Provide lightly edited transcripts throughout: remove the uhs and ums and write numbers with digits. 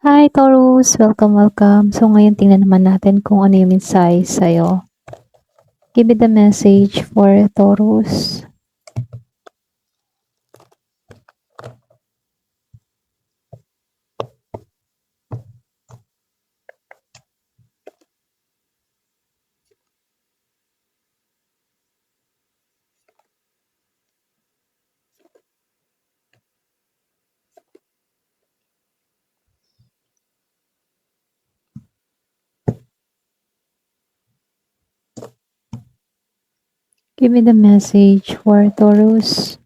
Hi Taurus! Welcome. So ngayon tingnan naman natin kung ano yung mensahe sa'yo. Give me the message for Taurus. Give me the message for Taurus.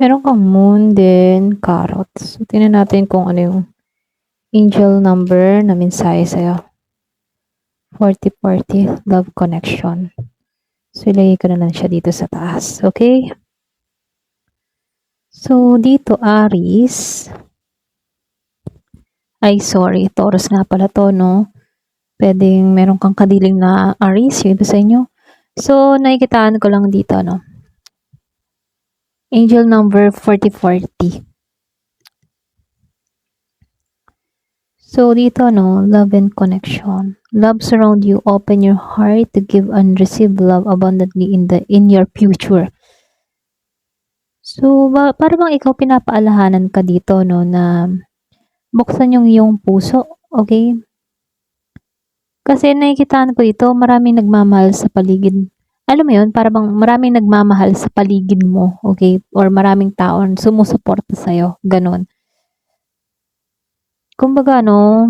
Meron kang moon, then carrots. So tingnan natin kung ano yung angel number na mensahe sa'yo. 4040, love connection. So ilagay ko na lang siya dito sa taas. Okay? So dito Aries. Sorry. Taurus nga pala to, no? Pwedeng meron kang kadiling na Aries, yung iba sa inyo. So, nakikitaan ko lang dito, no? Angel number 4040. So, dito, no? Love and connection. Love surround you. Open your heart to give and receive love abundantly in your future. So, para bang ikaw pinapaalahanan ka dito, no? Na buksan yung iyong puso. Okay? Kasi nakikitaan ko dito, maraming nagmamahal sa paligid. Alam mo yun, para bang maraming nagmamahal sa paligid mo, okay? Or maraming tao sumusuporta sa'yo, ganun. Kumbaga, no,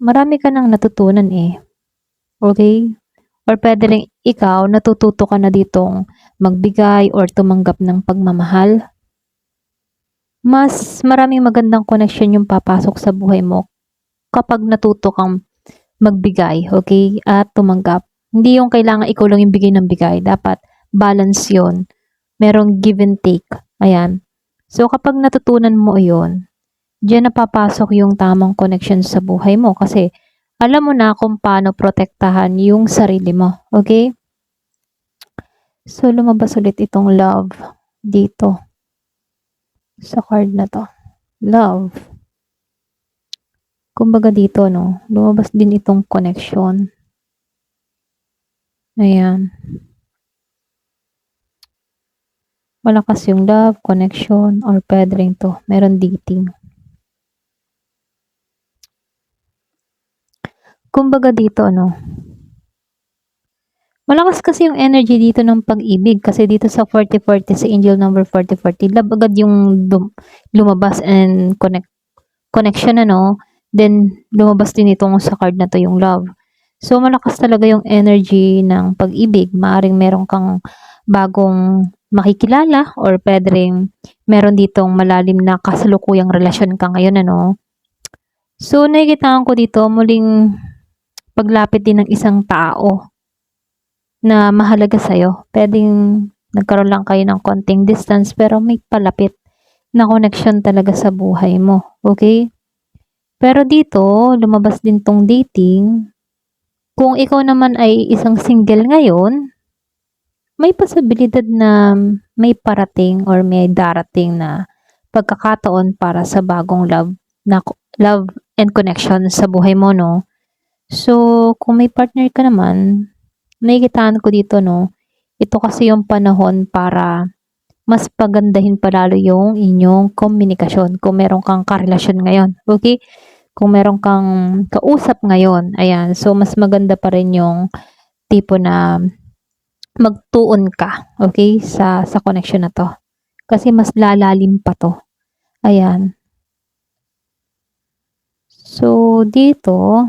marami ka nang natutunan eh. Okay? Or pwede rin ikaw, natututo ka na ditong magbigay or tumanggap ng pagmamahal. Mas maraming magandang connection yung papasok sa buhay mo kapag natuto kang magbigay, okay? At tumanggap. Hindi yung kailangan ikaw lang yung bigay ng bigay. Dapat balance yon. Merong give and take. Ayan. So, kapag natutunan mo yon, diyan napapasok yung tamang connection sa buhay mo kasi alam mo na kung paano protektahan yung sarili mo. Okay? So, lumabas ulit itong love dito sa card na to. Love. Kumbaga dito, no, lumabas din itong connection. Ayan. Malakas yung love, connection, or pwede rin to. Meron dating. Kumbaga dito, no, malakas kasi yung energy dito ng pag-ibig kasi dito sa 4040, sa angel number 4040, love agad yung lumabas and connection, ano, then lumabas din itong sa card na to yung love. So, malakas talaga yung energy ng pag-ibig. Maaring meron kang bagong makikilala or pwede rin meron ditong malalim na kasalukuyang relasyon ka ngayon, ano. So, nakikitaan ko dito muling paglapit din ng isang tao na mahalaga sa'yo. Pwedeng nagkaroon lang kayo ng konting distance pero may palapit na connection talaga sa buhay mo. Okay? Pero dito, lumabas din tong dating. Kung ikaw naman ay isang single ngayon, may posibilidad na may parating or may darating na pagkakataon para sa bagong love and connection sa buhay mo, no? So, kung may partner ka naman, nakikitaan ko dito, no? Ito kasi yung panahon para mas pagandahin palalo yung inyong komunikasyon kung meron kang karelasyon ngayon. Okay? Kung meron kang kausap ngayon, ayan. So, mas maganda pa rin yung tipo na magtuon ka, okay, sa connection na to. Kasi mas lalalim pa to. Ayan. So, dito,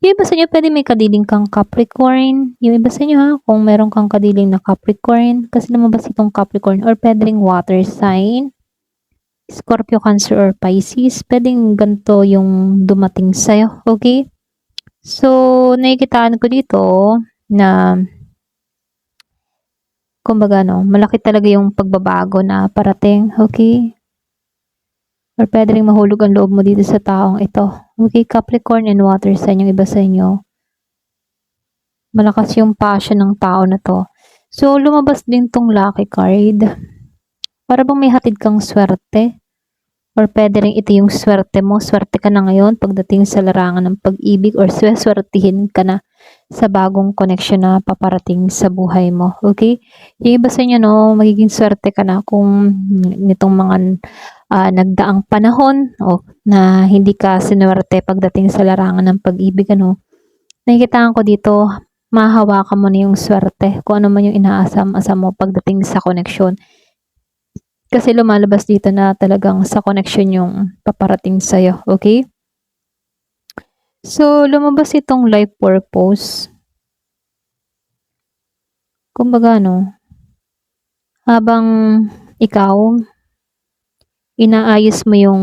yung iba sa inyo, pwede may kadiling kang Capricorn. Yung iba sa inyo, ha, kung meron kang kadiling na Capricorn, kasi lumabas itong Capricorn, or pwedeng water sign, Scorpio, Cancer, or Pisces, pwedeng ganito yung dumating sa'yo, okay? So, nakikitaan ko dito na, kumbaga, no, malaki talaga yung pagbabago na parating, okay? Or pwede rin mahulog ang loob mo dito sa taong ito. Okay, Capricorn and water sign yung iba sa inyo. Malakas yung passion ng tao na to. So, lumabas din tong lucky card. Para bang may hatid kang swerte. Or pwede rin ito yung swerte mo. Swerte ka na ngayon pagdating sa larangan ng pag-ibig or swertihin ka na sa bagong connection na paparating sa buhay mo. Okay? Yung iba sa inyo, no, magiging swerte ka na kung nitong mga nagdaang panahon o na hindi ka sinuwerte pagdating sa larangan ng pag-ibig, ano. Nakikitaan ko dito, mahahawakan mo na yung swerte kung ano man yung inaasam-asam mo pagdating sa connection. Kasi lumalabas dito na talagang sa connection yung paparating sa'yo, okay? So, lumabas itong life purpose. Kumbaga, no, habang ikaw, inaayos mo yung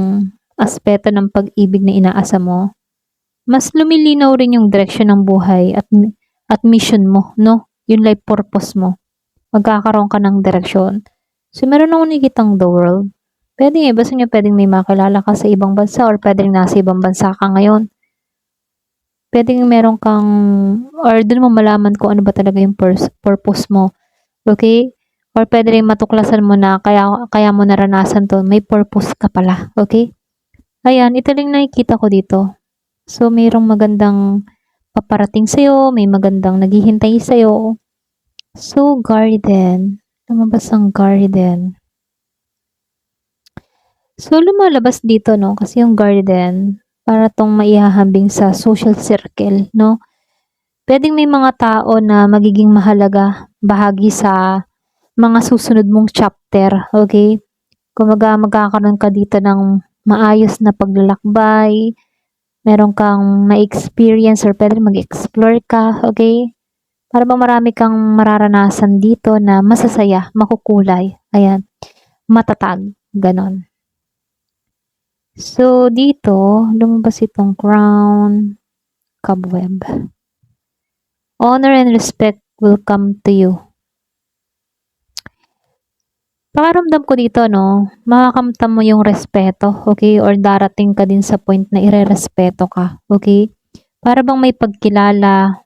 aspeto ng pag-ibig na inaasa mo, mas lumilinaw rin yung direksyon ng buhay at mission mo, no? Yung life purpose mo. Magkakaroon ka ng direksyon. So, meron akong nakikitang the world. Pwede nga, basta nyo pwedeng may makilala ka sa ibang bansa or pwedeng nasa ibang bansa ka ngayon. Pwedeng meron kang, or dun mo malaman kung ano ba talaga yung purpose mo. Okay? Or pwede rin matuklasan mo na kaya mo naranasan to, may purpose ka pala. Okay? Ayan, ito lang nakikita ko dito. So, mayroong magandang paparating sa'yo, may magandang naghihintay sa'yo. So, garden. Lumabas ang garden. So, lumalabas dito, no? Kasi yung garden, para tong maihahambing sa social circle, no? Pwedeng may mga tao na magiging mahalaga bahagi sa mga susunod mong chapter, okay? Kumaga magkakaroon ka dito ng maayos na paglalakbay, meron kang ma-experience or pwede mag-explore ka, okay? Para bang marami kang mararanasan dito na masasaya, makukulay, ayan, matatag, ganon. So, dito, lumabas itong crown, cobweb. Honor and respect will come to you. Pakaramdam ko dito, no, makakamtam mo yung respeto, okay? Or darating ka din sa point na ire-respeto ka, okay? Para bang may pagkilala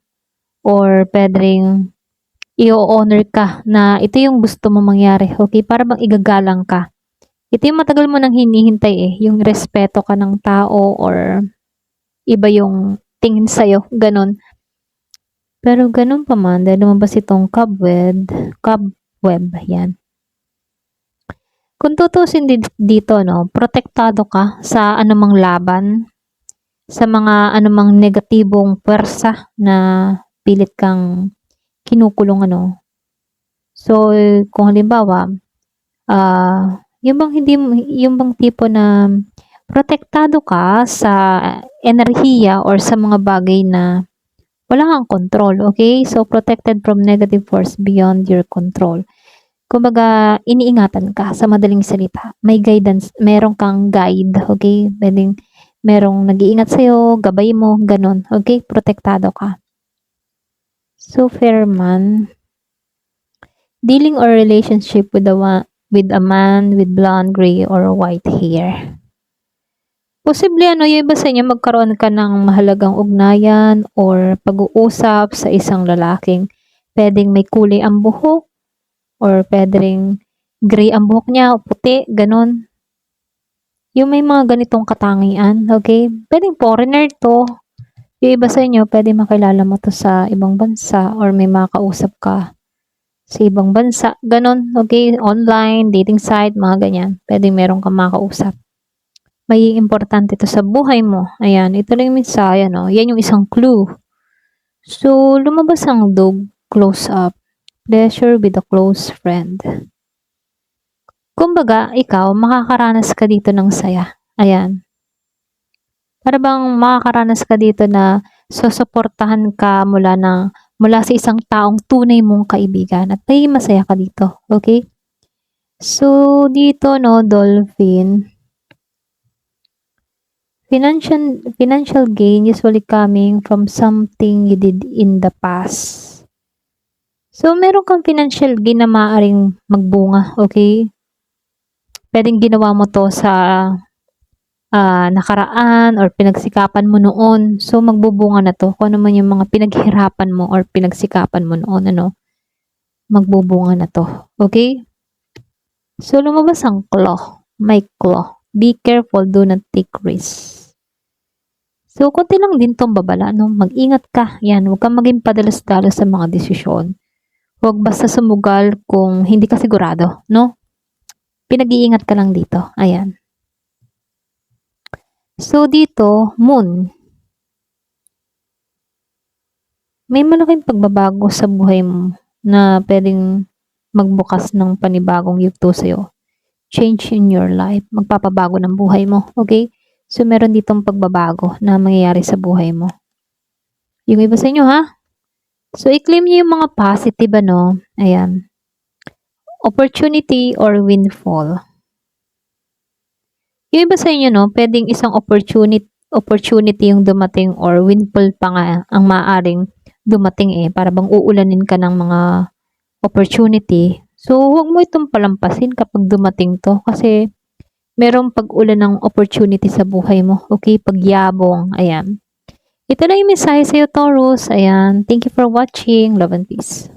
or pwedeng i-honor ka na ito yung gusto mo mangyari, okay? Para bang igagalang ka. Ito yung matagal mo nang hinihintay eh, yung respeto ka ng tao or iba yung tingin sa'yo, ganun. Pero ganun pa man, dahil lumabas itong cobweb, yan. Kung tutusin dito, no, protektado ka sa anumang laban, sa mga anumang negatibong pwersa na pilit kang kinukulong, ano. So, kung halimbawa, yung bang tipo na protektado ka sa enerhiya or sa mga bagay na wala kang control, okay? So, protected from negative force beyond your control. Kumbaga, iniingatan ka sa madaling salita. May guidance, meron kang guide, okay? Pwedeng merong nag-iingat sa'yo, gabay mo, ganun, okay? Protektado ka. So, fair man. Dealing or relationship with a man with blonde, gray, or white hair. Posible yung iba sa inyo magkaroon ka ng mahalagang ugnayan or pag-uusap sa isang lalaking pwedeng may kulay ang buhok or pwedeng gray ang buhok niya o puti, ganun. Yung may mga ganitong katangian, okay? Pwedeng foreigner to. Yung iba sa inyo, pwede makilala mo to sa ibang bansa or may makakausap ka sa ibang bansa, ganon, okay, online, dating site, mga ganyan, pwedeng meron kang makausap. May importante to sa buhay mo. Ayan, ito lang yung mensahe, no? Yan yung isang clue. So, lumabas ang dog close up. Pleasure with a close friend. Kumbaga, ikaw, makakaranas ka dito ng saya. Ayan. Para bang makakaranas ka dito na susuportahan ka mula sa isang taong tunay mong kaibigan at may masaya ka dito. Okay? So, dito, no, dolphin. Financial gain usually coming from something you did in the past. So, meron kang financial gain na maaaring magbunga, okay? Pwedeng ginawa mo to sa nakaraan or pinagsikapan mo noon. So, magbubunga na to. Kung ano man yung mga pinaghirapan mo or pinagsikapan mo noon, ano, magbubunga na to. Okay? So, lumabas ang claw. May claw. Be careful, do not take risks. So, konti lang din tong babala, no? Mag-ingat ka. Yan, huwag kang maging padalos-dalos sa mga desisyon. Huwag basta sumugal kung hindi ka sigurado, no? Pinag-iingat ka lang dito. Ayan. So, dito, moon. May malaking pagbabago sa buhay mo na pwedeng magbukas ng panibagong yugto sa'yo. Change in your life. Magpapabago ng buhay mo. Okay? So, meron ditong pagbabago na mangyayari sa buhay mo. Yung iba sa inyo, ha? So, i-claim niyo yung mga positive, ano? Ayan. Opportunity or windfall. Yung iba sa inyo, no, pwedeng isang opportunity yung dumating or windfall pa nga ang maaaring dumating para bang uulanin ka ng mga opportunity. So, huwag mo itong palampasin kapag dumating to kasi merong pag-ulan ng opportunity sa buhay mo. Okay? Pagyabong. Ayan. Ito lang yung mensahe sa'yo, Taurus. Ayan. Thank you for watching. Love and peace.